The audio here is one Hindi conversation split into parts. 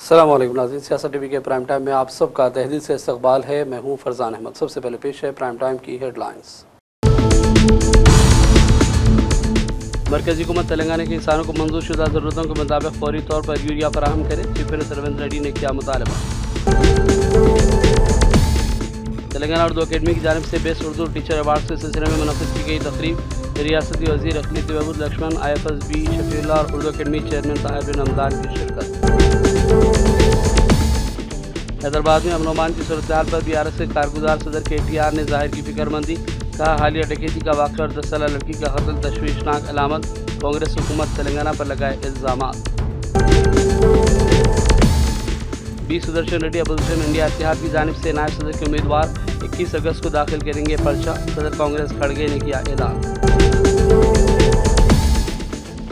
अस्सलाम वालेकुम नाज़रीन, सियासत टीवी के प्राइम टाइम में आप सबका तहदील से इस्तकबाल है। मैं हूं फरजान अहमद। सबसे पहले पेश है प्राइम टाइम की हेडलाइंस। मरकजी हुकूमत तेलंगाना के किसानों को मंजूर शुदा ज़रूरतों के मुताबिक फौरी तौर पर यूरिया फराहम करे। चीफ मिनिस्टर रविंद्र रेड्डी ने किया मुतालबा। तेलंगाना उर्दू अकेडमी की जानिब से बेस्ट उर्दू टीचर अवार्ड के सिलसिले में मुनक़िद की गई तकरीब। रियासती वज़ीर अक़लियती बहबूद लक्ष्मण, IFSB शफीउल्लाह और उर्दू अकेडमी चेयरमैन ताहिर बिन हमदान की शिरकत। हैदराबाद में अमन अमान की सूरत हाल पर BRS के कारगुजार सदर KTR ने जाहिर की फिक्रमंदी। कहा, हालिया डकैती का वाक़या और 10 साला लड़की का कत्ल तशवीशनाक अलामत। कांग्रेस हुकूमत तेलंगाना पर लगाए इल्ज़ामात। B Sudarshan Reddy opposition India इत्तेहाद की जानिब से नायब सदर के उम्मीदवार 21 अगस्त को दाखिल करेंगे पर्चा। सदर कांग्रेस खड़गे ने किया ऐलान।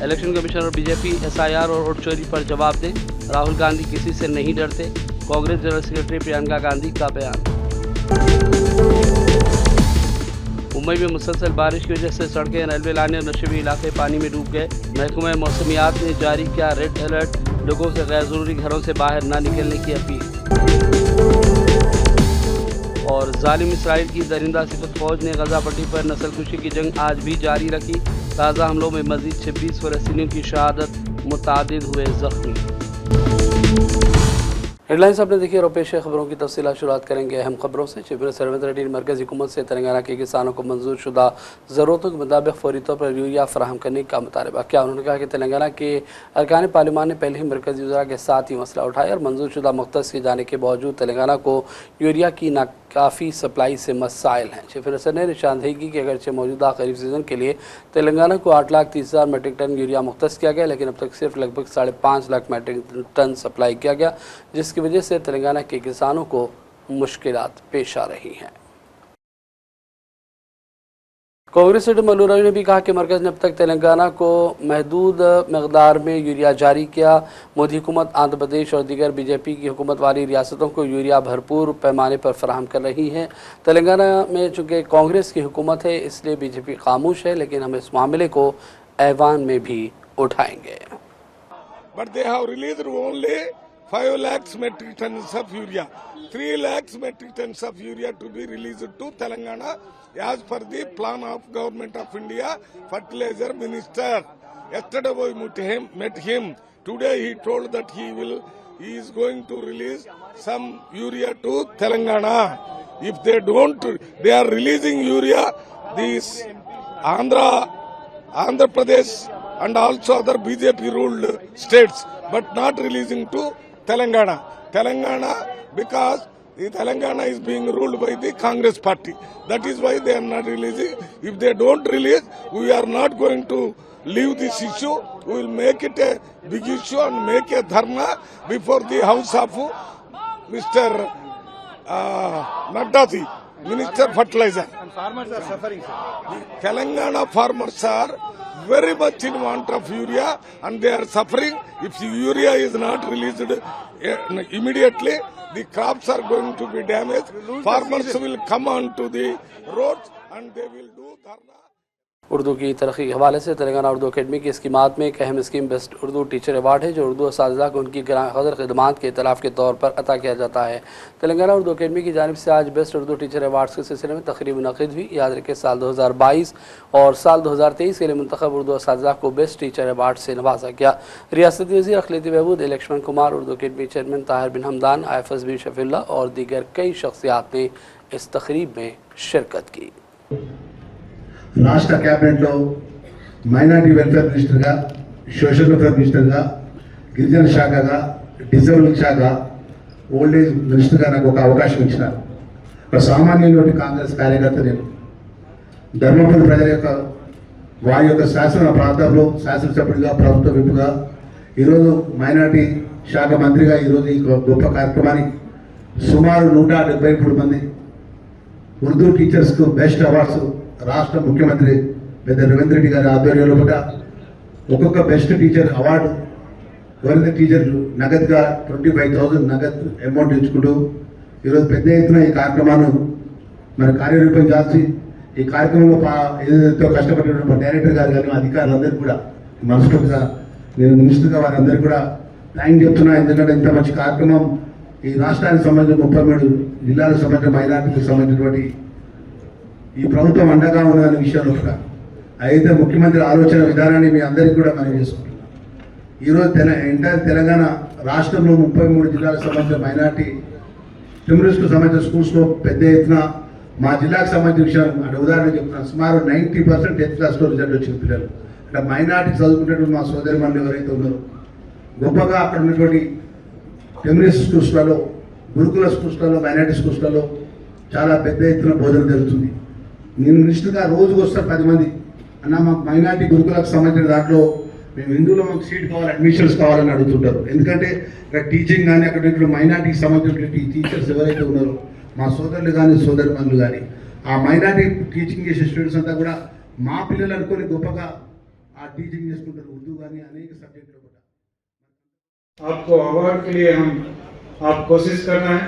इलेक्शन कमीशन और BJP SIR और वोट चोरी पर जवाब दें। राहुल गांधी किसी से नहीं डरते। कांग्रेस जनरल सेक्रेटरी प्रियंका गांधी का बयान। मुंबई में मुसलसल बारिश की वजह से सड़कें, रेलवे लाइनें और नशेबी इलाके पानी में डूब गए। महकमा मौसमियात ने जारी किया रेड अलर्ट। लोगों से गैर ज़रूरी घरों से बाहर न निकलने की अपील। और जालिम इसराइल की दरिंदा सिफत फौज ने गजा पट्टी पर नस्लकुशी की जंग आज भी जारी रखी। ताज़ा हमलों में मजीद 26 फ़लस्तीनियों की शहादत, मुतादिद हुए ज़ख्मी। हेडलाइंस आपने देखी और पेश खबरों की तफसीलात शुरुआत करेंगे अहम खबरों से। चीफ मिनिस्टर रविंद्र रेड्डी ने मरकज़ी हुकूमत से तेलंगाना के किसानों को मंजूर शुदा ज़रूरतों के मुताबिक फौरी तौर पर यूरिया फराहम करने का मुतालबा किया। उन्होंने कहा कि तेलंगाना के अरकान पार्लियामान ने पहले ही मरकज़ी वज़रा के साथ ही मसला उठाया और मंजूर शुदा मुख्तस किए जाने के बावजूद तेलंगाना को यूरिया की नाकाफ़ी सप्लाई से मसाइल हैं। चीफ मिनिस्टर ने निशानदेही की कि अगरचे मौजूदा खरीफ सीज़न के लिए तेलंगाना को 8,30,000 मेट्रिक टन यूरिया मुख्तस किया गया, लेकिन अब तक सिर्फ लगभग 5.5 लाख मेट्रिक टन सप्लाई किया गया, जिसकी वजह से तेलंगाना के किसानों को मुश्किलात पेश आ रही हैं। कांग्रेस लीडर मल्लू रवि ने भी कहा कि मरकज़ ने अब तक तेलंगाना को महदूद मकदार में यूरिया जारी किया। मोदी हुकूमत आंध्र प्रदेश और दीगर BJP की हुकूमत वाली रियासतों को यूरिया भरपूर पैमाने पर फराहम कर रही है। तेलंगाना में चूँकि कांग्रेस की हुकूमत है इसलिए BJP खामोश है, लेकिन हम इस मामले को ऐवान में भी उठाएंगे। But they have released only 5 lakhs metric tons of urea. 3 lakhs metric tons of urea to be released to Telangana as per the plan of Government of India, Fertilizer Minister. Yesterday we met him. Today he told that he is going to release some urea to Telangana. If they don't, they are releasing urea, this Andhra Pradesh and also other BJP ruled states, but not releasing to Telangana. Because the Telangana is being ruled by the Congress party. That is why they are not releasing. If they don't release, we are not going to leave this issue. We will make it a big issue and make a dharna before the house of Mr. Naddati, Minister Fertilizer. And farmers are suffering, sir. Telangana farmers are very much in want of urea and they are suffering. If the urea is not released immediately, the crops are going to be damaged. Farmers will come onto the roads and they will do dharna. Urdu की तरक्की के हवाले से तेलंगाना उर्दू अकेडमी की स्कीमात में एक अहम scheme best Urdu teacher award है, जो उर्दू असातिज़ा को उनकी गरां खिदमात के इतलाफ़ के तौर पर अता किया जाता है। तेलंगाना उर्दू अकेडमी की जानिब से आज बेस्ट उर्दू टीचर अवार्ड्स के सिलसिले में तकरीब मुनक़िद हुई। याद रखें, साल 2022 और साल 2023 के लिए मुंतखब उर्दू असातिज़ा को बेस्ट टीचर अवार्ड से नवाजा गया। रियासती वज़ीर अक़लियती बहबूद लक्ष्मण कुमार, उर्दू अकेडमी चेयरमैन ताहिर बिन हमदान, IFSB शफीउल्लाह और दीगर कई शख्सियात ने इस तकरीब में शिरकत की। राष्ट्र कैबिनेट लो మైనారిటీ వెల్ఫేర్ మినిస్టర్గా, సోషల్ వెల్ఫేర్ మినిస్టర్గా, గిరిజన శాఖగా, డిజేబుల్ శాఖ, ఓల్డ్ ఏజ్ మినిస్టర్గా నాకు ఒక అవకాశం ఇచ్చినారు. ఒక సామాన్యులైన కాంగ్రెస్ కార్యకర్త నేను ధర్మపురి ప్రజల యొక్క వారి యొక్క శాసన ప్రాంతంలో శాసనసభ్యుడిగా, ప్రభుత్వ విప్పుగా, ఈరోజు మైనారిటీ శాఖ మంత్రిగా ఈరోజు ఈ గొప్ప కార్యక్రమానికి సుమారు 173 మంది ఉర్దూ టీచర్స్కు బెస్ట్ అవార్డ్స్ రాష్ట్ర ముఖ్యమంత్రి పెద్ద రవీంద్ర రెడ్డి గారి ఆధ్వర్యంలో ఒక్కొక్క బెస్ట్ టీచర్ అవార్డు ఎవరైతే టీచర్లు నగదుగా 25,000 నగదు అమౌంట్ ఇచ్చుకుంటూ ఈరోజు పెద్ద ఎత్తున ఈ కార్యక్రమాన్ని మరి కార్యరూపం చేసి ఈ కార్యక్రమంలో ఏదైతే కష్టపడినటువంటి డైరెక్టర్ గారు కానీ అధికారులందరికీ కూడా మనస్ఫూర్తిగా నేను మినిస్టర్గా వారందరికీ కూడా థ్యాంక్ చెప్తున్నా. ఎందుకంటే ఇంత మంచి కార్యక్రమం ఈ రాష్ట్రానికి సంబంధించిన 33 జిల్లాలకు సంబంధించిన మైనార్టీలకు సంబంధించినటువంటి ఈ ప్రభుత్వం అండగా ఉన్నదనే విషయంలో కూడా అయితే ముఖ్యమంత్రి ఆలోచన విధానాన్ని మీ అందరికీ కూడా మనం చేసుకుంటున్నాం. ఈరోజు ఎంటైర్ తెలంగాణ రాష్ట్రంలో 33 జిల్లాలకు సంబంధించిన మైనార్టీ టెంపుల్స్కు సంబంధించిన స్కూల్స్లో పెద్ద ఎత్తున మా జిల్లాకు సంబంధించిన విషయాలు అంటే ఉదాహరణ చెప్తున్నాను, సుమారు 90% 10th క్లాస్లో రిజల్ట్ వచ్చిన పిల్లలు అంటే మైనార్టీ చదువుకునేటువంటి మా సోదరి మనులు ఎవరైతే ఉన్నారో గొప్పగా అక్కడ ఉన్నటువంటి టెంపుల్స్ స్కూల్స్లలో, గురుకుల స్కూల్స్లలో, మైనార్టీ స్కూల్స్లలో చాలా పెద్ద ఎత్తున బోధన జరుగుతుంది. నేను నిష్ఠగా రోజుకు వస్తారు 10 మంది అన్న మాకు మైనార్టీ గురుకులకు సంబంధించిన దాంట్లో మేము హిందువులో మాకు సీట్ కావాలి, అడ్మిషన్స్ కావాలని అడుగుతుంటారు. ఎందుకంటే ఇక్కడ టీచింగ్ కానీ అక్కడ మైనార్టీకి సంబంధించినటువంటి టీచర్స్ ఎవరైతే ఉన్నారో మా సోదరులు కానీ సోదరి మనులు కానీ ఆ మైనార్టీ టీచింగ్ చేసే స్టూడెంట్స్ అంతా కూడా మా పిల్లలు అనుకొని గొప్పగా ఆ టీచింగ్ చేసుకుంటారు. ఉర్దూ కానీ అనేక సబ్జెక్టులు కూడా. आपको अवार्ड के लिए हम आप कोशिश करना है।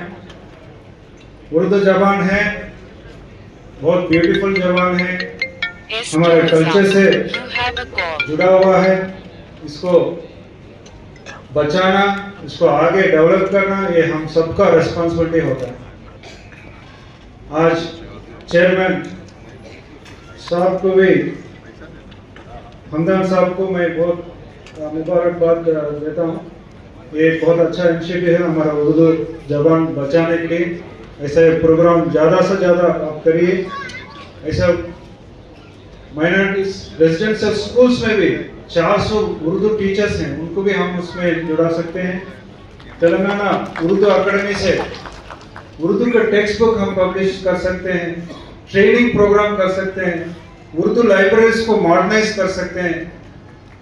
उर्दू जबान है, बहुत ब्यूटीफुल जबान है, हमारे कल्चर से जुड़ा हुआ है। इसको बचाना, इसको आगे डेवलप करना, ये हम सबका रिस्पॉन्सिबिलिटी होता है। आज चेयरमैन साहब को भी, हमदान साहब को मैं बहुत मुबारकबाद देता हूँ। ये बहुत अच्छा इनिशिएटिव है हमारा उर्दू जबान बचाने के लिए। ऐसा प्रोग्राम ज़्यादा से ज़्यादा आप करिए। ऐसा माइनॉरिटीज रेजिडेंशियल स्कूल्स में भी 400 उर्दू टीचर्स हैं, उनको भी हम उसमें जुड़ा सकते हैं। तेलंगाना उर्दू अकेडमी से उर्दू का टेक्स्ट बुक हम पब्लिश कर सकते हैं, ट्रेनिंग प्रोग्राम कर सकते हैं, उर्दू लाइब्रेरीज को मॉडर्नाइज कर सकते हैं।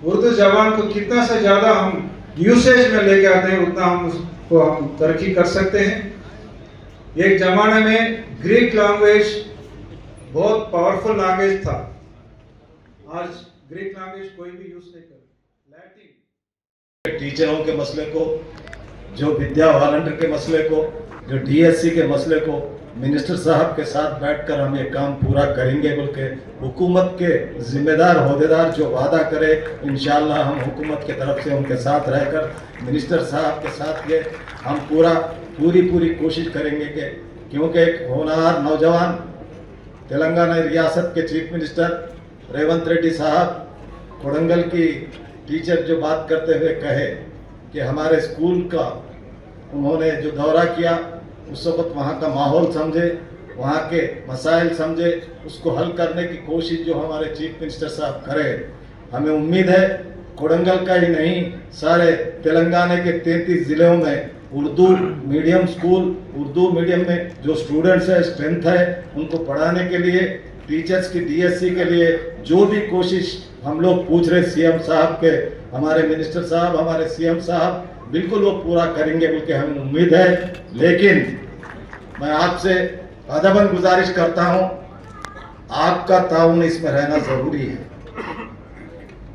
उर्दू जबान को कितना से ज़्यादा हम यूसेज में लेके आते हैं उतना हम उसको हम तरक्की कर सकते हैं। एक जमाने में ग्रीक लैंग्वेज बहुत पावरफुल लैंग्वेज था, आज ग्रीक लैंग्वेज कोई भी यूज नहीं कर। लैटिन टीचरों के मसले को, जो विद्या वॉलंटियर के मसले को, जो डीएससी के मसले को मिनिस्टर साहब के साथ बैठकर हम ये काम पूरा करेंगे बोल के हुकूमत के जिम्मेदार ओहदेदार जो वादा करे, इंशाअल्लाह हम हुकूमत की तरफ से उनके साथ रहकर मिनिस्टर साहब के साथ ये हम पूरी कोशिश करेंगे कि क्योंकि एक होनहार नौजवान तेलंगाना रियासत के चीफ मिनिस्टर रेवंत रेड्डी साहब कोडंगल की टीचर जो बात करते हुए कहे कि हमारे स्कूल का उन्होंने जो दौरा किया उस वक्त वहाँ का माहौल समझे, वहाँ के मसाइल समझे, उसको हल करने की कोशिश जो हमारे चीफ मिनिस्टर साहब करे। हमें उम्मीद है कोडंगल का ही नहीं सारे तेलंगाना के 33 ज़िलों में Urdu medium school, Urdu medium में जो स्टूडेंट्स है, स्ट्रेंथ है, उनको पढ़ाने के लिए टीचर्स की डीएससी के लिए जो भी कोशिश हम लोग पूछ रहे सीएम साहब के, हमारे मिनिस्टर साहब, हमारे सीएम साहब बिल्कुल वो पूरा करेंगे बोल के हमें उम्मीद है। लेकिन मैं आपसे अदबन गुजारिश करता हूँ, आपका ताउन इसमें रहना ज़रूरी है।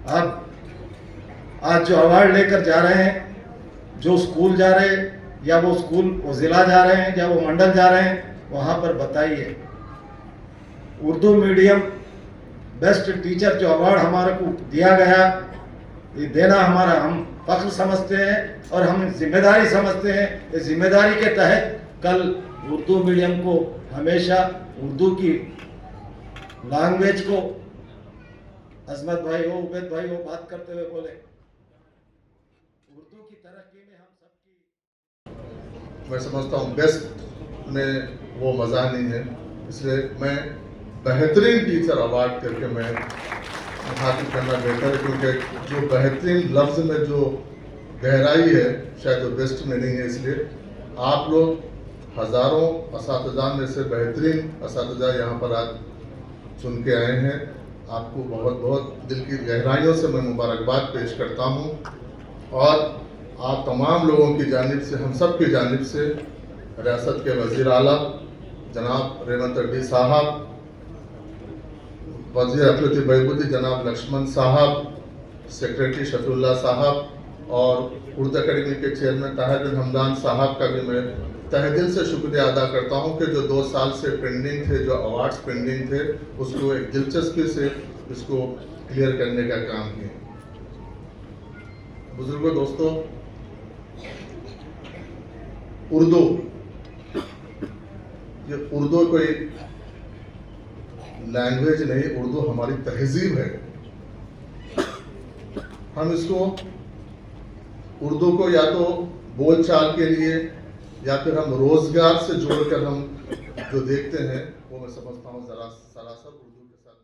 अब आज जो अवार्ड लेकर जा रहे हैं, जो स्कूल जा रहे हैं या वो स्कूल वो ज़िला जा रहे हैं या वो मंडल जा रहे हैं, वहाँ पर बताइए उर्दू मीडियम बेस्ट टीचर जो अवार्ड हमारे को दिया गया, ये देना हमारा हम फख्र समझते हैं और हम जिम्मेदारी समझते हैं। इस जिम्मेदारी के तहत कल उर्दू मीडियम को हमेशा उर्दू की लैंग्वेज को अजमत भाई हो, उबैद भाई हो बात करते हुए बोले उर्दू की तरक्की में हम सबकी, मैं समझता हूँ बेस्ट में वो मज़ा नहीं है, इसलिए मैं बेहतरीन टीचर अवार्ड करके मैं हासिल करना बेहतर है, क्योंकि जो बेहतरीन लफ्ज़ में जो गहराई है शायद वो बेस्ट में नहीं है। इसलिए आप लोग हज़ारों असातिज़ा में से बेहतरीन असातिज़ा यहाँ पर आज चुन के आए हैं। आपको बहुत बहुत दिल की गहराइयों से मैं मुबारकबाद पेश करता हूँ और आप तमाम लोगों की जानिब से, हम सब की जानिब से रियासत के वज़ीर आला जनाब रेवंत रेड्डी साहब, वज़ीर अक़लियती बहबूदी जनाब लक्ष्मण साहब, सेक्रेटरी शफीउल्लाह साहब और उर्दू अकेडमी के चेयरमैन ताहिर बिन हमदान साहब का भी मैं तहे दिल से शुक्रिया अदा करता हूं कि जो 2 साल से पेंडिंग थे, जो अवार्ड्स पेंडिंग थे, उसको एक दिलचस्पी से इसको क्लियर करने का काम किया। बुजुर्गों, दोस्तों, उर्दू, ये उर्दू कोई लैंग्वेज नहीं, उर्दू हमारी तहजीब है। हम इसको उर्दू को या तो बोलचाल के लिए या फिर हम रोजगार से जोड़कर हम जो देखते हैं वो मैं समझता हूँ सरासर उर्दू के साथ।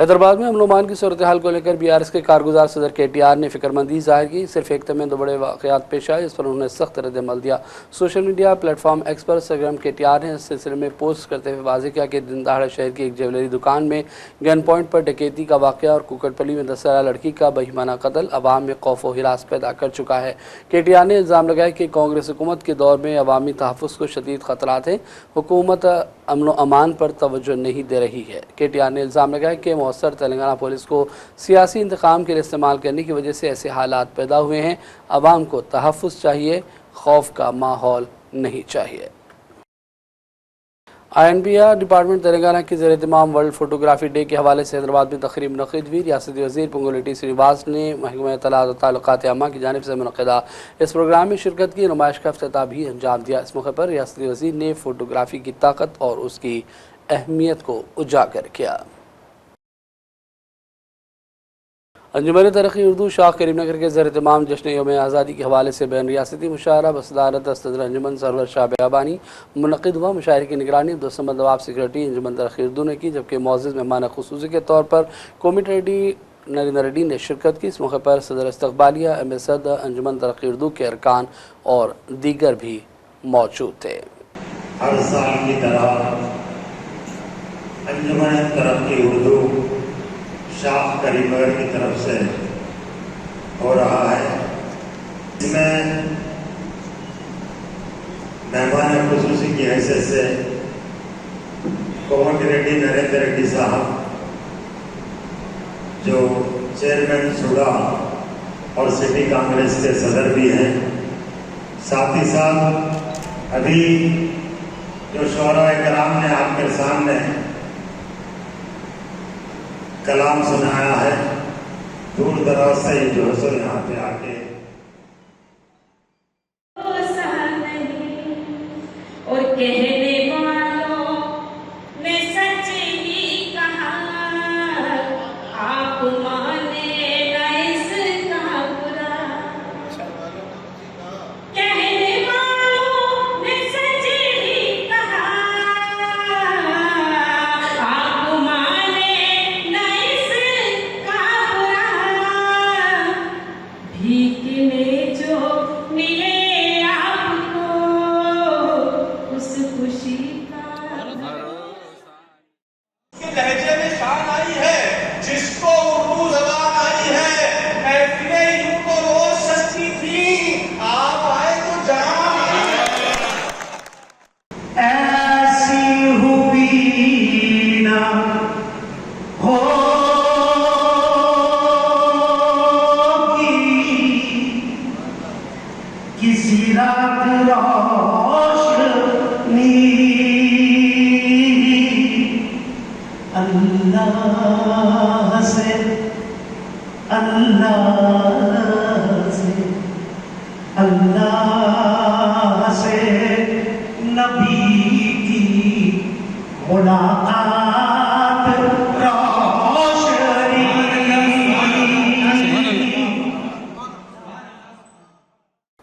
हैदराबाद में अमन अमान की सूरत हाल को लेकर BRS के कारगुजार सदर KTR ने फिक्रमंदी जाहिर की। सिर्फ एक में 2 बड़े वाक़यात पेश आए, इस पर उन्होंने सख्त रद्द-ए-अमल दिया। सोशल मीडिया प्लेटफॉर्म X पर सरगर्म KTR ने इस सिलसिले में पोस्ट करते हुए वाज़ेह किया कि दिन दहाड़े शहर की एक ज्वेलरी दुकान में गन पॉइंट पर डकैती का वाक़या और कुकटपली में 10 साला लड़की का बेईमाना कत्ल अवाम में खौफ व हिरास पैदा कर चुका है। KTR ने इल्ज़ाम लगाया कि कांग्रेस हुकूमत के दौर में अवामी तहफ़्फ़ुज़ को शदीद ख़तरात हैं, हुकूमत अमन व अमान पर तवज्जो नहीं दे रही है। KTR ने इल्ज़ाम लगाया कि मौसर तेलंगाना पुलिस को सियासी इंतकाम के लिए इस्तेमाल करने की वजह से ऐसे हालात पैदा हुए हैं। अवाम को तहफ़्फ़ुज़ चाहिए, खौफ का माहौल नहीं चाहिए। INPR डिपार्टमेंट तेलंगाना की ज़ेर-ए-इत्तिमाम वर्ल्ड फोटोग्राफी डे के हवाले से हैदराबाद में तकरीब मुनक़्क़िद हुई। रियासती वज़ीर पोंगुलेटी श्रीनिवास ने महकमा इत्तलात व ताल्लुकात आम्मा की जानिब से मुनक़्क़िदा इस प्रोग्राम में शिरकत की। नुमाइश का इफ्तिताह भी अंजाम दिया। इस मौके पर रियासती वज़ीर ने फ़ोटोग्राफी की ताकत और उसकी अहमियत को उजागर किया। अंजुमन तरक्की उर्दू शाह करीमनगर के ज़ेर-ए-इत्तिमाम जश्न यौम आज़ादी के हवाले से बैन रियासती मुशायरा बसदारत सदर अंजुमन सरवर शाह बेआबानी मुनक़्क़िद हुआ। मुशायरे की निगरानी अब्दुल नवाब सेक्रेटरी अंजुमन तरक्की उर्दू ने की, जबकि मुअज़्ज़िज़ मेहमान ख़ुसूसी के तौर पर कोमिटी रेड्डी नरेंद्र रेड्डी ने शिरकत की। इस मौके पर सदर इस्तक़बालिया एम्बेसडर अंजुमन तरक्की उर्दू के अरकान और दीगर भी मौजूद थे। हर साल की तरह अंजुमन तरक्की उर्दू शाह करीमनगर की तरफ से हो रहा है। इसमें मेहमान ख़ुसूसी की हैसियत से कोमटी रेड्डी नरेंद्र रेड्डी साहब जो चेयरमैन सूडा और सिटी कांग्रेस के सदर भी हैं, साथ ही साथ अभी जो शोहरा-ए-किराम ने आपके सामने कलाम सुनाया है, दूर दराज से जो है यहाँ पे आके और कहने वालों ने सच ही कहा, आप माने ना इसका बुरा। कहने वालों ने सच ही कहा, आप माने ना इसका बुरा। भीख में जो मिले आपको उस खुशी का लहजे में शान आई है, जिसको उर्दू जबान आई है। महफिलें यूं तो रोज सस्ती थी, आप आए तो जहां ऐसी हुई ना किसी रात रोशनी अल्लाह से नबी की मुलाकात रोशनी।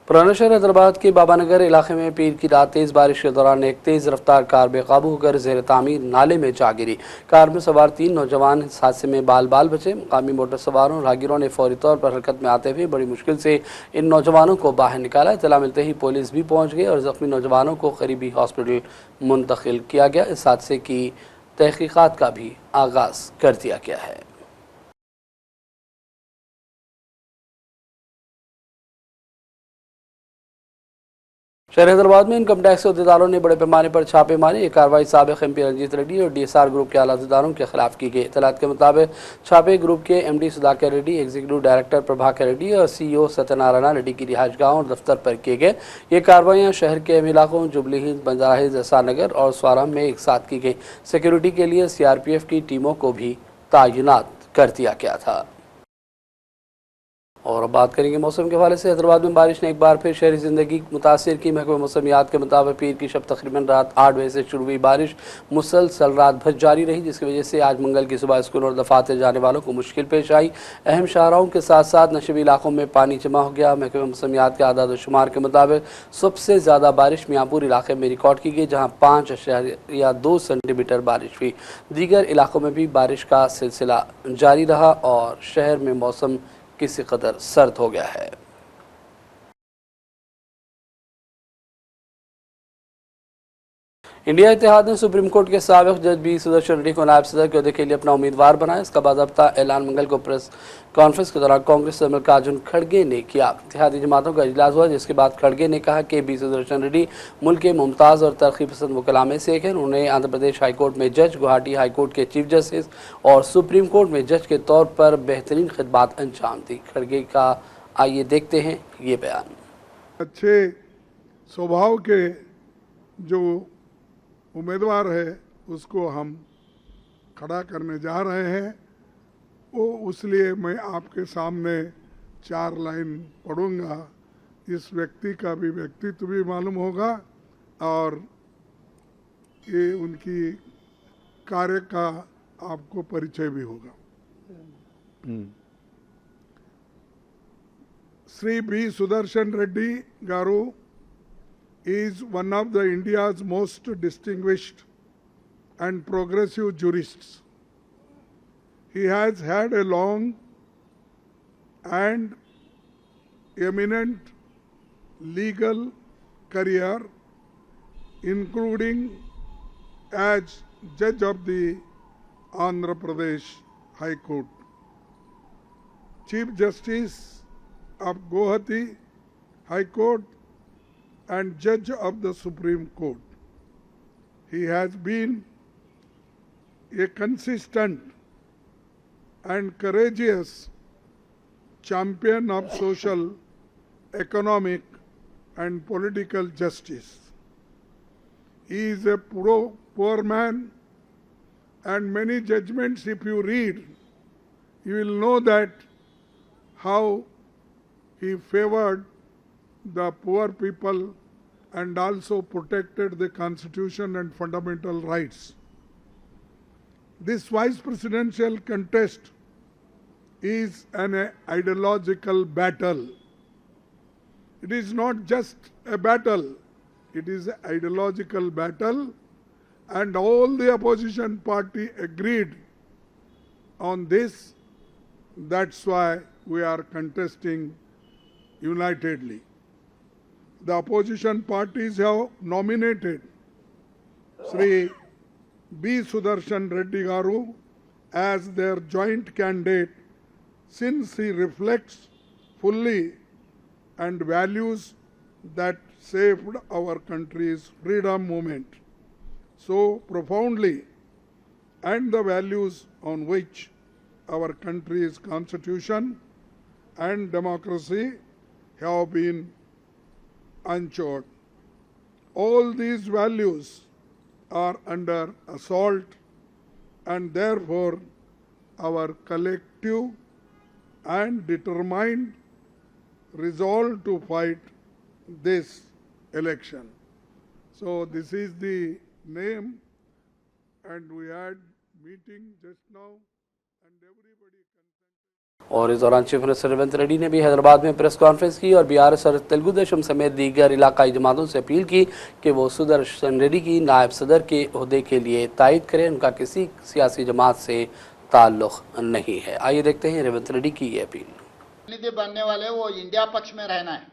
पुराना शहर हैदराबाद के बाबानगर इलाके में पीर की रात तेज़ बारिश के दौरान एक तेज़ रफ्तार कार बेकाबू होकर ज़ेर तामीर नाले में जा गिरी। कार में सवार 3 नौजवान इस हादसे में बाल बाल बचे। मुकामी मोटर सवारों और राहगीरों ने फौरी तौर पर हरकत में आते हुए बड़ी मुश्किल से इन नौजवानों को बाहर निकाला। इत्तला मिलते ही पुलिस भी पहुँच गई और ज़ख्मी नौजवानों को करीबी हॉस्पिटल मुंतकिल किया गया। इस हादसे की तहकीकात का भी आगाज़ कर दिया गया है। शहर हैदराबाद में इनकम टैक्स के अहदेदारों ने बड़े पैमाने पर छापे मारे। ये कार्रवाई साबिक़ MP रंजीत रेड्डी और DSR ग्रुप के आला अहदेदारों के खिलाफ की गई। इत्तलात के मुताबिक छापे ग्रुप के MD Sudhakar Reddy, executive director Prabhakar Reddy और CEO सत्यनारायण रेड्डी की रिहाइशगाहों और दफ्तर पर किए गए। ये कार्रवाइयाँ शहर के अहम इलाकों जुबली हिल्स, बंजारा हिल्स, एसआर नगर और स्वाराम में एक साथ की गई। सिक्योरिटी के लिए CRPF की टीमों को भी तैनात कर दिया गया था। और अब बात करेंगे मौसम के हवाले से। हैदराबाद में बारिश ने एक बार फिर शहरी ज़िंदगी मुतासिर की। महकमे मौसमियात के मुताबिक पीर की शब तकरीबन रात 8 बजे से शुरू हुई बारिश मुसलसल रात भर जारी रही, जिसकी वजह से आज मंगल की सुबह स्कूल और दफातर जाने वालों को मुश्किल पेश आई। अहम शाहराहों के साथ साथ नशबी इलाकों में पानी जमा हो गया। महकमे मौसमियात के आदाद व शुमार के मुताबिक सबसे ज़्यादा बारिश मियांपुर इलाके में रिकॉर्ड की गई, जहाँ 5.2 सेंटीमीटर बारिश हुई। दीगर इलाकों में भी बारिश का सिलसिला जारी रहा और शहर में मौसम किसी कदर सर्द हो गया है। इंडिया इत्तेहाद ने सुप्रीम कोर्ट के साबिक जज बी सुदर्शन रेड्डी को नायब सदर के ओहदे के लिए अपना उम्मीदवार बनाया। इसका बाज़ाब्ता ऐलान मंगल को प्रेस कॉन्फ्रेंस के दौरान कांग्रेस सदर मल्लिकार्जुन खड़गे ने किया। इत्तेहादी जमातों का इजलास हुआ, जिसके बाद खड़गे ने कहा कि बी सुदर्शन रेड्डी मुल्क के मुमताज़ और तरक्की पसंद वकला में से एक हैं। उन्होंने आंध्र प्रदेश हाई कोर्ट में जज, गुवाहाटी हाई कोर्ट के चीफ जस्टिस और सुप्रीम कोर्ट में जज के तौर पर बेहतरीन खिदमत अंजाम दी। खड़गे का आइए देखते हैं ये बयान। अच्छे स्वभाव के जो उम्मीदवार है उसको हम खड़ा करने जा रहे हैं। वो इसलिए मैं आपके सामने 4 लाइन पढ़ूंगा। इस व्यक्ति का भी व्यक्तित्व भी मालूम होगा और ये उनकी कार्य का आपको परिचय भी होगा। Shri B Sudarshan Reddy garu is one of the India's most distinguished and progressive jurists. He has had a long and eminent legal career, including as judge of the Andhra Pradesh High Court, Chief Justice of Guwahati High Court, and judge of the Supreme Court. He has been a consistent and courageous champion of social, economic and political justice. He is a poor man, and many judgments, if you read, you will know that how he favored the poor people and also protected the Constitution and fundamental rights. This vice presidential contest is an ideological battle. It is not just a battle, it is an ideological battle, and all the opposition party agreed on this. That's why we are contesting unitedly. The opposition parties have nominated Sri B. Sudarshan Reddy Garu as their joint candidate, since he reflects fully and values that saved our country's freedom movement so profoundly, and the values on which our country's constitution and democracy have been unchanged. All these values are under assault, and therefore our collective and determined resolve to fight this election. So this is the name, and we had meeting just now, and everybody. और इस दौरान चीफ मिनिस्टर रेवंत रेड्डी ने भी हैदराबाद में प्रेस कॉन्फ्रेंस की और बीआरएस और तेलुगु देशम समेत दीगर इलाकाई जमातों से अपील की कि वो सुदर्शन रेड्डी की नायब सदर के ओहदे के लिए तायद करें। उनका किसी सियासी जमात से ताल्लुक़ नहीं है। आइए देखते हैं रेवंत रेड्डी की ये अपील। प्रतिनिधि बनने वाले वो इंडिया पक्ष में रहना है,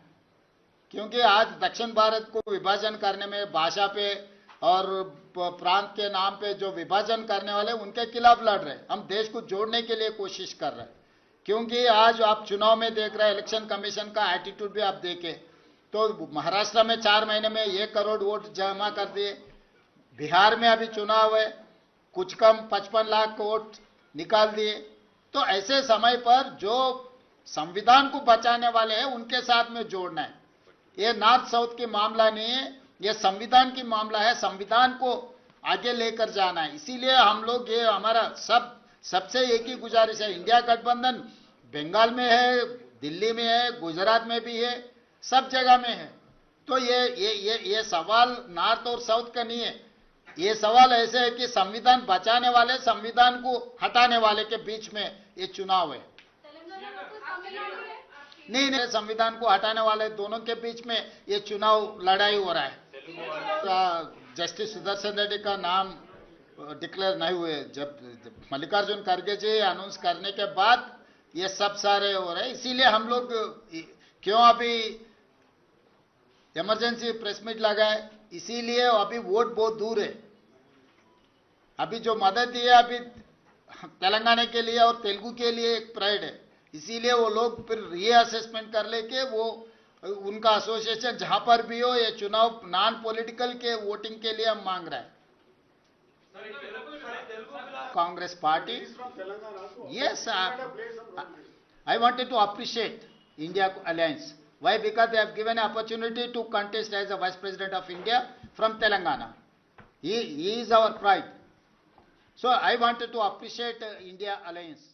क्योंकि आज दक्षिण भारत को विभाजन करने में भाषा पे और प्रांत के नाम पे जो विभाजन करने वाले उनके खिलाफ लड़ रहे हैं। हम देश को जोड़ने के लिए कोशिश कर रहे हैं, क्योंकि आज आप चुनाव में देख रहे हैं, इलेक्शन कमीशन का एटीट्यूड भी आप देखें तो महाराष्ट्र में 4 महीने में 1 करोड़ वोट जमा कर दिए, बिहार में अभी चुनाव है, कुछ कम 55 लाख वोट निकाल दिए। तो ऐसे समय पर जो संविधान को बचाने वाले हैं उनके साथ में जोड़ना है। ये नॉर्थ साउथ की मामला नहीं है, ये संविधान की मामला है, संविधान को आगे लेकर जाना है। इसीलिए हम लोग, ये हमारा सबसे एक ही गुजारिश है, इंडिया गठबंधन बंगाल में है, दिल्ली में है, गुजरात में भी है, सब जगह में है। तो ये सवाल नॉर्थ और साउथ का नहीं है। ये सवाल ऐसे है कि संविधान बचाने वाले, संविधान को हटाने वाले के बीच में ये चुनाव है। नहीं, संविधान को हटाने वाले दोनों के बीच में ये चुनाव लड़ाई हो रहा है। जस्टिस सुदर्शन रेड्डी का नाम डिक्लेयर नहीं हुए, जब मल्लिकार्जुन खड़गे जी अनाउंस करने के बाद ये सब सारे हो रहे हैं। इसीलिए हम लोग क्यों अभी इमरजेंसी प्रेस मीट लगाए, इसीलिए अभी वोट बहुत दूर है। अभी जो मदद दी है अभी तेलंगाना के लिए और तेलुगु के लिए एक प्राइड है, इसीलिए वो लोग फिर रीअसेसमेंट कर लेके वो उनका एसोसिएशन जहां पर भी हो, ये चुनाव नॉन पॉलिटिकल के वोटिंग के लिए हम मांग रहे हैं। Congress party, yes, I wanted to appreciate India Alliance. Why? Because they have given an opportunity to contest as the Vice President of India from Telangana. He is our pride. So I wanted to appreciate India Alliance.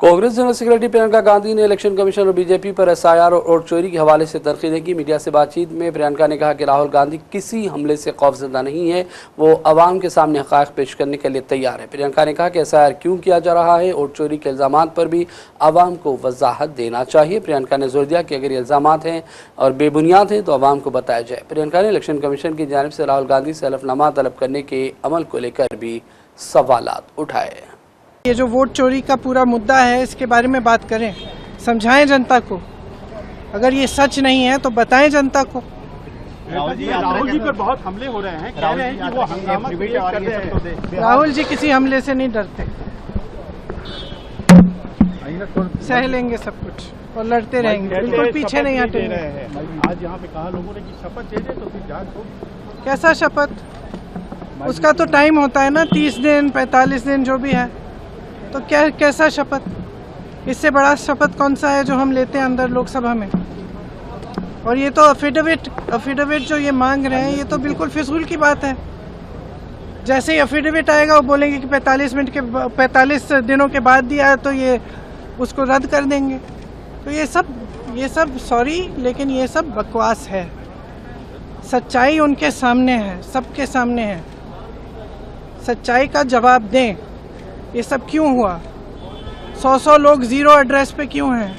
Congress general secretary Priyanka Gandhi ने इलेक्शन कमीशन और बीजेपी पर एसआईआर और वोट चोरी के हवाले से तनकीदें की। मीडिया से बातचीत में प्रियंका ने कहा कि राहुल गांधी किसी हमले से खौफजदा नहीं है, वो अवाम के सामने हक़ाइक़ पेश करने के लिए तैयार है। प्रियंका ने कहा कि एसआईआर क्यों किया जा रहा है, वोट चोरी के इल्ज़ाम पर भी अवाम को वजाहत देना चाहिए। प्रियंका ने जोर दिया कि अगर ये इल्ज़ाम हैं और बेबुनियाद हैं तो अवाम को बताया जाए। प्रियंका ने इलेक्शन कमीशन की जानिब से राहुल गांधी से हलफनामा तलब करने के अमल को लेकर भी सवालात उठाए। ये जो वोट चोरी का पूरा मुद्दा है, इसके बारे में बात करें, समझाएं जनता को। अगर ये सच नहीं है तो बताएं जनता को। राहुल जी पर बहुत हमले हो रहे हैं, कह रहे हैं कि वो हंगामा क्रिएट कर रहे हैं। राहुल जी किसी हमले से नहीं डरते, सह लेंगे सब कुछ और लड़ते रहेंगे, बिल्कुल पीछे नहीं हटेंगे। आज यहाँ पे कहा लोगों ने कि शपथ ले ले तो फिर जांच हो। कैसा शपथ? उसका तो टाइम होता है ना, 30 दिन 45 दिन जो भी है, तो क्या कैसा शपथ? इससे बड़ा शपथ कौन सा है जो हम लेते हैं अंदर लोकसभा में? और ये तो अफिडेविट जो ये मांग रहे हैं, ये तो बिल्कुल फिजूल की बात है। जैसे ही अफिडेविट आएगा वो बोलेंगे कि 45 दिनों के बाद दिया है, तो ये उसको रद्द कर देंगे। तो ये सब सॉरी, लेकिन ये सब बकवास है। सच्चाई उनके सामने है, सबके सामने है। सच्चाई का जवाब दें। ये सब क्यों हुआ? 100 लोग जीरो एड्रेस पे क्यों हैं?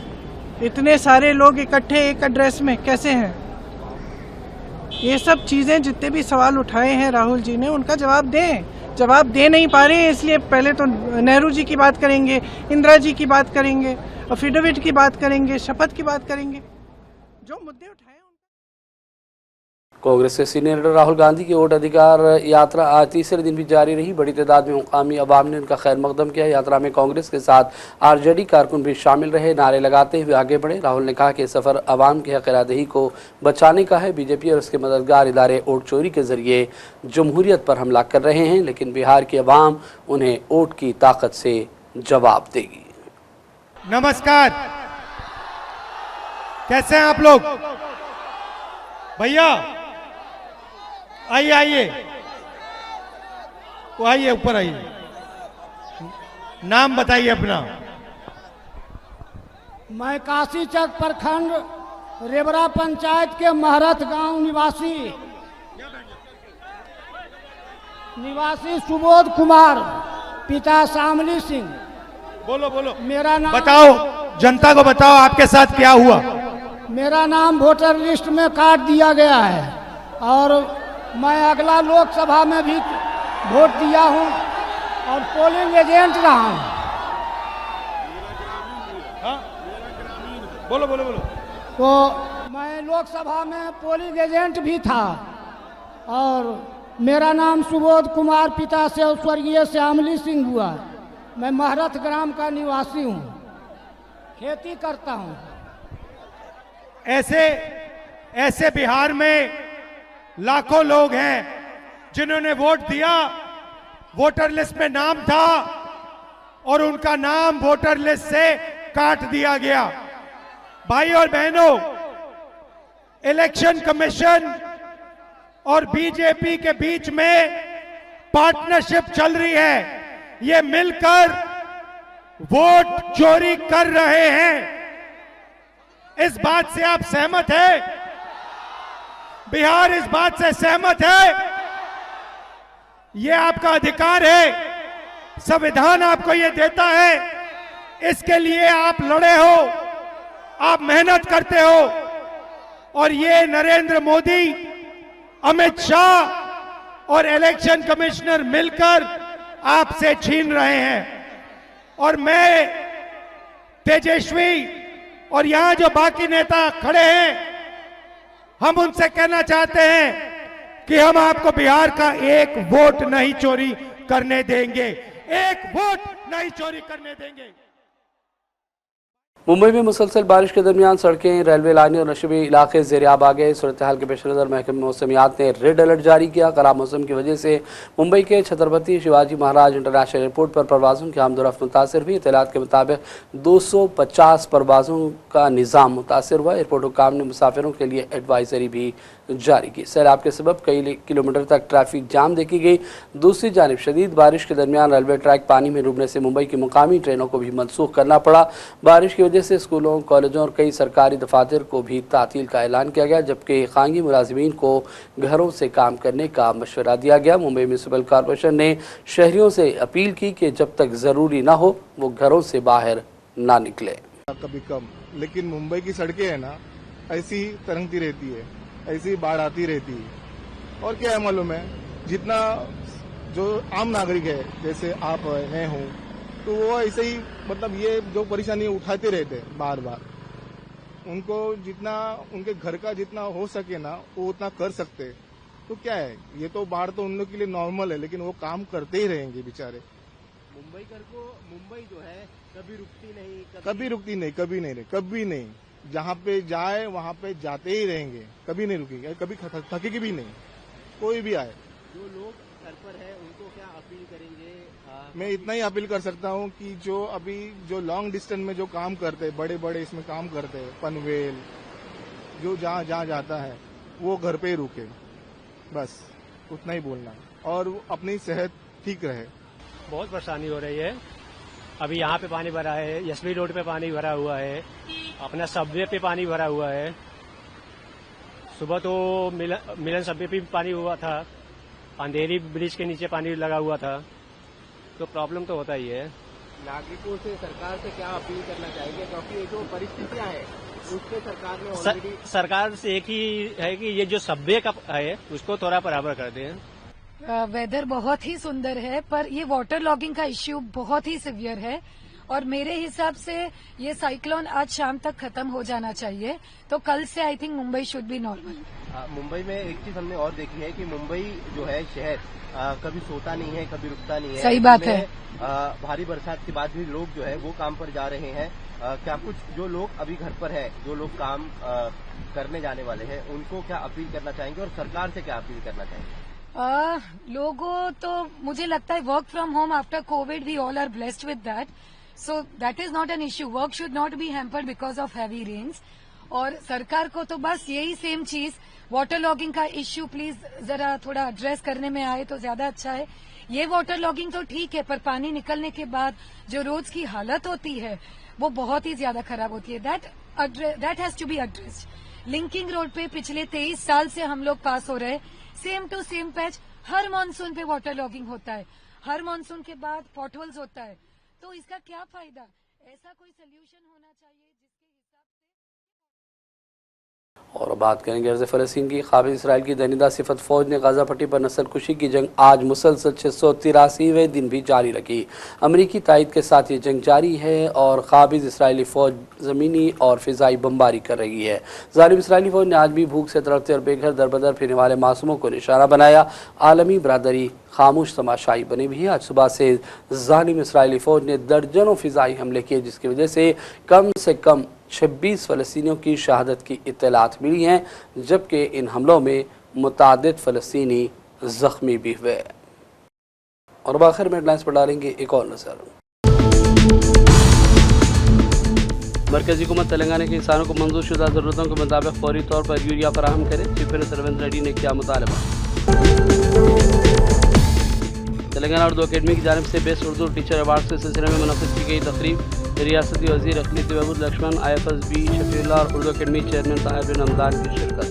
इतने सारे लोग इकट्ठे एक एड्रेस में कैसे हैं? ये सब चीज़ें, जितने भी सवाल उठाए हैं राहुल जी ने, उनका जवाब दें। जवाब दे नहीं पा रहे हैं, इसलिए पहले तो नेहरू जी की बात करेंगे, इंदिरा जी की बात करेंगे, अफिडेविट की बात करेंगे, शपथ की बात करेंगे। जो मुद्दे उठाए कांग्रेस के सीनियर लीडर राहुल गांधी की वोट अधिकार यात्रा आज तीसरे दिन भी जारी रही। बड़ी तादाद में मुकामी अवाम ने उनका खैर मकदम किया। यात्रा में कांग्रेस के साथ आरजेडी कारकुन भी शामिल रहे, नारे लगाते हुए आगे बढ़े। राहुल ने कहा कि सफ़र अवाम की हक़-ए-रादही को बचाने का है। बीजेपी और उसके मददगार इदारे वोट चोरी के ज़रिए जमहूरियत पर हमला कर रहे हैं, लेकिन बिहार की अवाम उन्हें वोट की ताकत से जवाब देगी। नमस्कार, कैसे हैं आप लोग? भैया आइए, वो आइए, ऊपर आइए। नाम बताइए अपना। मैं काशीचक प्रखंड रेवरा पंचायत के महरत गांव निवासी सुबोध कुमार, पिता शामली सिंह। बोलो। मेरा नाम बताओ, जनता को बताओ आपके साथ क्या हुआ। मेरा नाम वोटर लिस्ट में काट दिया गया है और मैं अगला लोकसभा में भी वोट दिया हूं और पोलिंग एजेंट रहा हूं। बोलो। तो मैं लोकसभा में पोलिंग एजेंट भी था और मेरा नाम सुबोध कुमार, पिता से स्वर्गीय श्यामली सिंह हुआ। मैं महरत ग्राम का निवासी हूं, खेती करता हूं। ऐसे बिहार में लाखों लोग हैं जिन्होंने वोट दिया, वोटर लिस्ट में नाम था और उनका नाम वोटर लिस्ट से काट दिया गया। भाई और बहनों, इलेक्शन कमीशन और बीजेपी के बीच में पार्टनरशिप चल रही है। ये मिलकर वोट चोरी कर रहे हैं। इस बात से आप सहमत हैं? बिहार इस बात से सहमत है? यह आपका अधिकार है, संविधान आपको यह देता है, इसके लिए आप लड़े हो, आप मेहनत करते हो, और ये नरेंद्र मोदी, अमित शाह और इलेक्शन कमिश्नर मिलकर आपसे छीन रहे हैं। और मैं, तेजस्वी और यहां जो बाकी नेता खड़े हैं, हम उनसे कहना चाहते हैं कि हम आपको बिहार का एक वोट नहीं चोरी करने देंगे, एक वोट नहीं चोरी करने देंगे। मुंबई में मुसलसल बारिश के दरमियान सड़कें, रेलवे लाइनें और नशबी इलाके ज़ेर-ए-आब आ गए। सूरत हाल के पेश नज़र महकमे मौसमियात ने रेड अलर्ट जारी किया। खराब मौसम की वजह से मुंबई के छत्रपति शिवाजी महाराज इंटरनेशनल एयरपोर्ट पर परवाज़ों की आमदोरफ्त मुतासर हुई। इत्तलात के मुताबिक 250 परवाज़ों का निज़ाम मुतासर हुआ। एयरपोर्ट हुकाम ने मुसाफिरों के लिए एडवाइजरी भी जारी की। सैलाब के सबब कई किलोमीटर तक ट्रैफिक जाम देखी गई। दूसरी जानिब शदीद बारिश के दरमियान रेलवे ट्रैक पानी में डूबने से मुंबई की मुकामी ट्रेनों को भी मनसूख करना पड़ा। बारिश की वजह से स्कूलों, कॉलेजों और कई सरकारी दफातर को भी तातील का ऐलान किया गया, जबकि खानगी मुलाजिमीन को घरों से काम करने का मशवरा दिया गया। मुंबई म्यूनसिपल कॉरपोरेशन ने शहरियों से अपील की कि जब तक ज़रूरी ना हो वो घरों से बाहर ना निकले। कभी कम, लेकिन मुंबई की सड़कें है ना, ऐसी तरंगती रहती है, ऐसी बाढ़ आती रहती है। और क्या है मालूम है, जितना जो आम नागरिक है, जैसे आप मैं हूँ, तो वो ऐसे ही मतलब ये जो परेशानी उठाते रहते हैं बार बार। उनको जितना उनके घर का जितना हो सके ना, वो उतना कर सकते। तो क्या है, ये तो बाढ़ तो उन लोग के लिए नॉर्मल है, लेकिन वो काम करते ही रहेंगे बेचारे। मुंबई जो है कभी रुकती नहीं, कभी नहीं। जहाँ पे जाए वहाँ पे जाते ही रहेंगे, कभी नहीं रुकेंगे, कभी थकेगी भी नहीं, कोई भी आए। जो लोग घर पर है उनको क्या अपील करेंगे? मैं इतना ही अपील कर सकता हूँ कि जो अभी जो लॉन्ग डिस्टेंस में जो काम करते हैं, बड़े बड़े इसमें काम करते हैं, पनवेल जो जहाँ जाता है वो घर पे ही रुके, बस उतना ही बोलना, और अपनी सेहत ठीक रहे। बहुत परेशानी हो रही है। अभी यहाँ पे पानी भरा है, यशवी रोड पे पानी भरा हुआ है, अपना सबवे पे पानी भरा हुआ है। सुबह तो मिलन सबवे पे भी पानी हुआ था, अंधेरी ब्रिज के नीचे पानी लगा हुआ था, तो प्रॉब्लम तो होता ही है। नागरिकों से, सरकार से क्या अपील करना चाहेंगे, क्योंकि ये जो परिस्थितियां हैं उससे सरकार ने ऑलरेडी सरकार से एक ही है कि ये जो सबवे का है उसको थोड़ा बराबर कर दें। वेदर बहुत ही सुंदर है, पर ये वाटर लॉगिंग का इश्यू बहुत ही सिवियर है, और मेरे हिसाब से ये साइक्लोन आज शाम तक खत्म हो जाना चाहिए। तो कल से I think Mumbai should be normal. Mumbai में एक चीज हमने और देखी है कि मुंबई जो है शहर कभी सोता नहीं है, कभी रुकता नहीं है। सही बात है। भारी बरसात के बाद भी लोग जो है वो काम पर जा रहे हैं। क्या कुछ जो लोग अभी घर पर है, जो लोग काम करने जाने वाले हैं, उनको क्या अपील करना चाहेंगे और सरकार से क्या अपील करना चाहेंगे? लोगों तो मुझे लगता है work from home after Covid we all are blessed with that, so that is not an issue. Work should not be hampered because of heavy rains. और सरकार को तो बस यही सेम चीज, वाटर लॉगिंग का इश्यू प्लीज जरा थोड़ा एड्रेस करने में आए तो ज्यादा अच्छा है। ये वाटर लॉगिंग तो ठीक है, पर पानी निकलने के बाद जो रोड्स की हालत होती है वो बहुत ही ज्यादा खराब होती है। That has to be addressed. Linking road पे पिछले 23 साल से हम लोग पास हो रहे, सेम टू सेम पैच। हर मानसून पे वाटर लॉगिंग होता है, हर मानसून के बाद पॉटहोल्स होता है, तो इसका क्या फायदा? ऐसा कोई सोल्यूशन होना चाहिए जिसके हिसाब से। और बात करेंगे अर्ज़ फ़लस्तीन की। क़ाबिज़ इसराइल की दनिदा सिफत फ़ौज ने गाज़ा पट्टी पर नस्ल कुशी की जंग आज मुसलसल 683वें दिन भी जारी रखी। अमरीकी तायद के साथ ये जंग जारी है और क़ाबिज़ इसराइली फ़ौज ज़मीनी और फ़िज़ाई बमबारी कर रही है। ज़ालिम इसराइली फ़ौज ने आज भी भूख से तड़पते और बेघर दरबदर फिरने वाले मासूमों को निशाना बनाया। आलमी बरादरी खामोश तमाशाई बनी भी है। आज सुबह से ज़ालिम इसराइली फ़ौज ने दर्जनों फ़िज़ाई हमले किए, जिसकी वजह से कम 26 फ़लस्तीनियों की शहादत की इत्तलात मिली हैं, जबकि इन हमलों में मुतादिद फ़लस्तीनी ज़ख्मी भी हुए। और अब आखिर में हेडलाइंस पर डालेंगे एक और नज़र। मरकज़ी हुकूमत तेलंगाना के किसानों को मंजूर शुदा ज़रूरतों के मुताबिक फौरी तौर पर यूरिया फराहम करे, चीफ मिनिस्टर रेवंत रेड्डी ने किया मुतालबा। तेलंगाना उर्दू अकेडमी की जानिब से बेस्ट उर्दू टीचर अवार्ड के सिलसिले में मुनक़िद की गई तकरीब रियासती वज़ीर अक़लीती बहबूद लक्ष्मण, IFSB शफीउल्लाह और उर्दू अकेडमी चेयरमैन ताहिर बिन हमदान की शिरकत।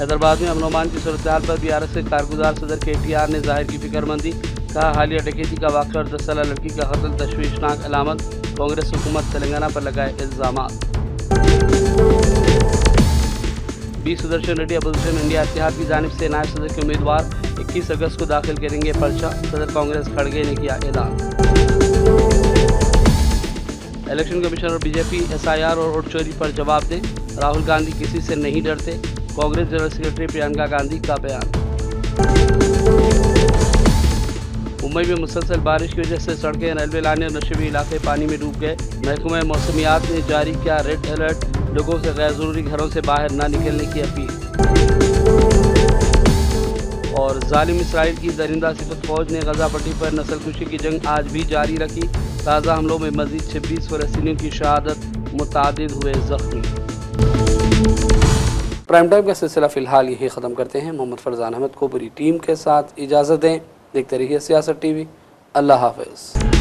हैदराबाद में अमन-ओ-अमान की सूरत हाल पर BRS के कारगुजार सदर KTR ने जाहिर की फिक्रमंदी। कहा, हालिया डकैती का वाक़या और 10 साला लड़की का कत्ल तशवीशनाक अलामत। कांग्रेस हुकूमत तेलंगाना पर लगाए इल्ज़ामात। B Sudarshan Reddy opposition India इत्तेहाद की जानिब से नायब सदर के उम्मीदवार 21 अगस्त को दाखिल करेंगे पर्चा। सदर कांग्रेस खड़गे ने किया ऐलान। इलेक्शन कमीशन और BJP SIR और वोट चोरी पर जवाब दें। राहुल गांधी किसी से नहीं डरते। कांग्रेस जनरल सेक्रेटरी प्रियंका गांधी का बयान। मुंबई में मुसलसल बारिश की वजह से सड़कें, रेलवे लाइनें और नशेबी इलाके पानी में डूब गए। महकमा मौसमियात ने जारी किया रेड अलर्ट। लोगों से गैर जरूरी घरों से बाहर न निकलने की अपील। और जालिम इसराइल की दरिंदा सिफत फौज ने गजा पट्टी पर नस्लकुशी की जंग आज भी जारी रखी। ताज़ा हमलों में मजीद 26 फ़लस्तीनियों की शहादत, मुतादिद हुए जख्मी। प्राइम टाइम का सिलसिला फ़िलहाल यही ख़त्म करते हैं। मोहम्मद फरजान अहमद को पूरी टीम के साथ इजाज़त दें। देखते रहिए सियासत TV। अल्लाह हाफ़िज़।